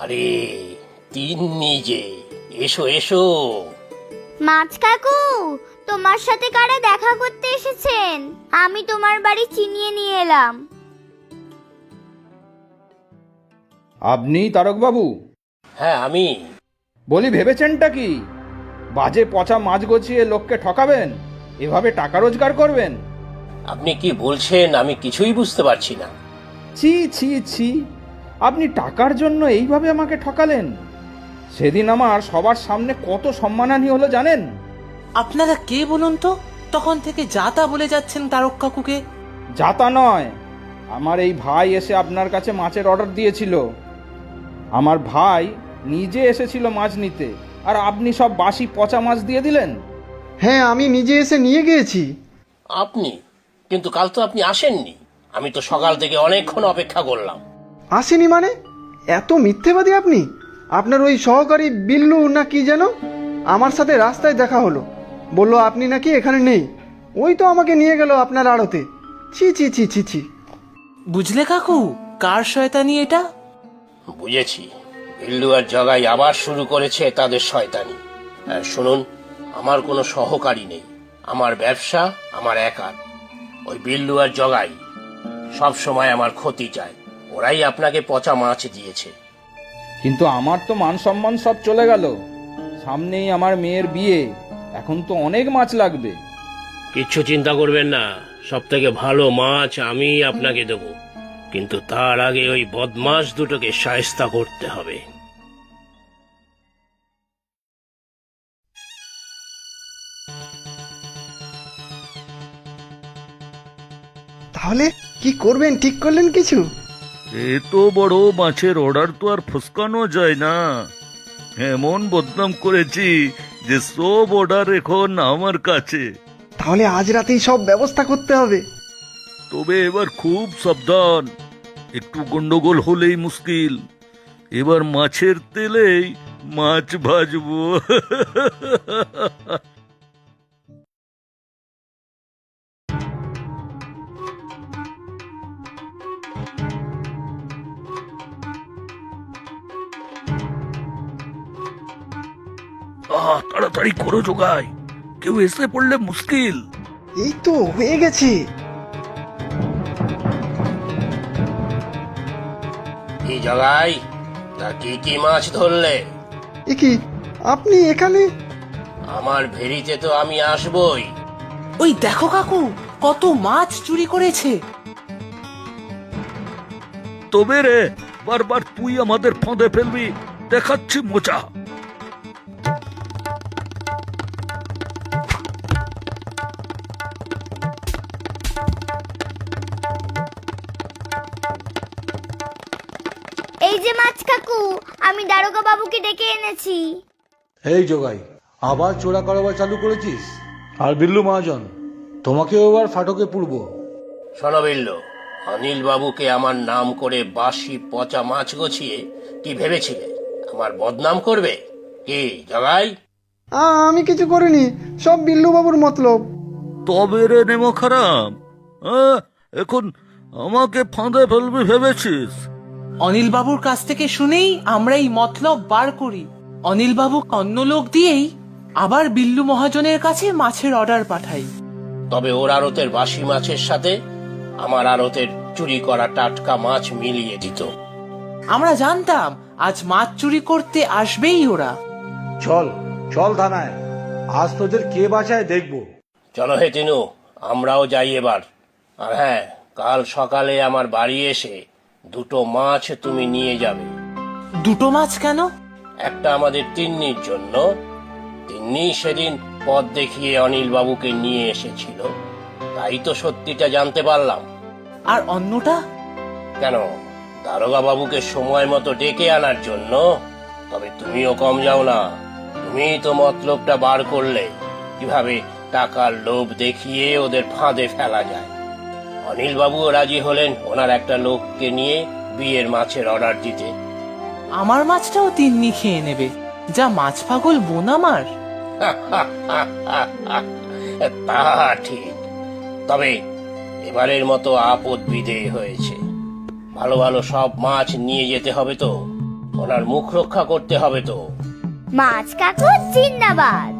আরে তিন্নি যে, এসো এসো। মাছ কাকু, তোমার সাথে কারা দেখা করতে এসেছেন? আমি তোমার বাড়ি চিনিয়ে নিয়ে এলাম। আপনি তারকবাবু? হ্যাঁ আমি। বলি, ভেবেছেনটা কি? বাজে পচা মাছ গছিয়ে লোককে ঠকাবেন, এভাবে টাকা রোজগার করবেন? আপনি কি বলছেন আমি কিছুই বুঝতে পারছি না। ছি ছি ছি, আপনি টাকার জন্য এইভাবে আমাকে ঠকালেন। সেদিন আমার সবার সামনে কত সম্মানহানি হলো জানেন? আপনারা কে বলুন তো? তখন থেকে যা তা বলে যাচ্ছেন তারক কাকুকে। যাতা নয়, আমার এই ভাই এসে আপনার কাছে মাছের অর্ডার দিয়েছিল। আমার ভাই নিজে এসেছিল মাছ নিতে, আর আপনি সব বাসি পচা মাছ দিয়ে দিলেন। হ্যাঁ, আমি নিজে এসে নিয়ে গিয়েছি। আপনি? কিন্তু কাল তো আপনি আসেননি। আমি তো সকাল থেকে অনেকক্ষণ অপেক্ষা করলাম। আসেনি মানে? এত মিথ্যেবাদী আপনি! আপনার ওই সহকারী বিল্লু না কি যেন আমার সাথে রাস্তায় দেখা হলো, বলল আপনি নাকি এখানে নেই। ওই তো আমাকে নিয়ে গেল আপনার আড়তে। ছি ছি ছি ছি ছি। বুঝলে কাকু, কার শয়তানি এটা? বুঝেছি, বিল্লু আর জগাই আবার শুরু করেছে তাদের শয়তানি। শুনুন, আমার কোনো সহকারী নেই, আমার ব্যবসা আমার একার। ওই বিল্লু আর জগাই সব সময় আমার ক্ষতি চায়। ওরাই আপনাকে পচা মাছ দিয়েছে। কিন্তু আমার তো মান সম্মান সব চলে গেল। সামনেই আমার মেয়ের বিয়ে, এখন তো অনেক মাছ লাগবে। কিচ্ছু চিন্তা করবেন না, সব থেকে ভালো মাছ আমি আপনাকে দেব। কিন্তু তার আগে ওই বদমাশ দুটোকে শায়েস্তা করতে হবে। তাহলে কি করবেন, ঠিক করলেন কিছু? এত বড় মাছের অর্ডার তো আর ফসকানো যায় না। এমন বদনাম করেছি যে সব অর্ডার এখন আমার কাছে। তাহলে আজ রাতেই সব ব্যবস্থা করতে হবে। তবে এবার খুব সাবধান, একটু গন্ডগোল হলেই মুশকিল। এবার মাছের তেলেই মাছ ভাজবো। তাড়াতাড়ি করো জোগাই, কেউ এসে পড়লে মুশকিল। এই তো হয়ে গেছে। কি জগাই, তা কি কি মাছ ধরলে? এ কি, আপনি এখানে? আমার ভেরিতে তো আমি আসবই। ওই দেখো কাকু, কত মাছ চুরি করেছে। তবে রে, বারবার তুই আমাদের ফাঁদে ফেলবি, দেখাচ্ছি মোচা। এই যে মাছ কাকু, আমি দারোগা বাবুকে ডেকে এনেছি। এই জোগাই, আবার চোরা কারবার চালু করেছিস? আর বিল্লু মহাজন, তোমাকেও এবার ফাটকে পুরব। শোনো বিল্লু, অনিল বাবুকে আমার নাম করে বাসি পচা মাছ গছিয়ে কি ভেবেছিলে আমার বদনাম করবে? কি জগাই? আমি কিছু করিনি, সব বিল্লু বাবুর মতলব। তবে রে নেমো খারাপ, এখন আমাকে ফাঁদে ফেলবি ভেবেছিস? অনিল বাবুর কাছ থেকে শুনেই আমরা এই মতলব বার করি। অনিল বাবু অন্য লোক দিয়েই আবার বিল্লু মহাজনের কাছে মাছের অর্ডার পাঠাই। তবে ওর আড়তের বাসি মাছের সাথে আমার আড়তের চুরি করা টাটকা মাছ মিলিয়ে দিত। আমরা জানতাম আজ মাছ চুরি করতে আসবেই ওরা। চল চল থানায়, আজ তোদের কে বাঁচায় দেখবো। চলো হে তিনু, আমরাও যাই এবার। আর হ্যাঁ, কাল সকালে আমার বাড়ি এসে দুটো মাছ তুমি নিয়ে যাবে। দুটো মাছ কেন? একটা আমাদের তিন্নির জন্য। তিন্নি সেদিন পথ দেখিয়ে অনিল বাবুকে নিয়ে এসেছিল, তাই তো সত্যিটা জানতে পারলাম। আর অন্যটা? কেন, দারোগা বাবুকে সময় মতো ডেকে আনার জন্য। তবে তুমিও কম যাও না, তুমি তো মতলবটা বার করলে কিভাবে টাকার লোভ দেখিয়ে ওদের ফাঁদে ফেলা যায়। অনিল বাবুও রাজি হলেন ওনার একটা লোককে নিয়ে বিয়ের মাছের অর্ডার দিতে। আমার মাছটাও তিন্নি খেয়ে নেবে, যা মাছ পাগল বোন আমার। তা ঠিক, তবে এবারের মতো আপদ বিদেয় হয়েছে। ভালো ভালো সব মাছ নিয়ে যেতে হবে তো। ওনার মুখ রক্ষা করতে হবে তো। মাছ কাকু জিন্দাবাদ।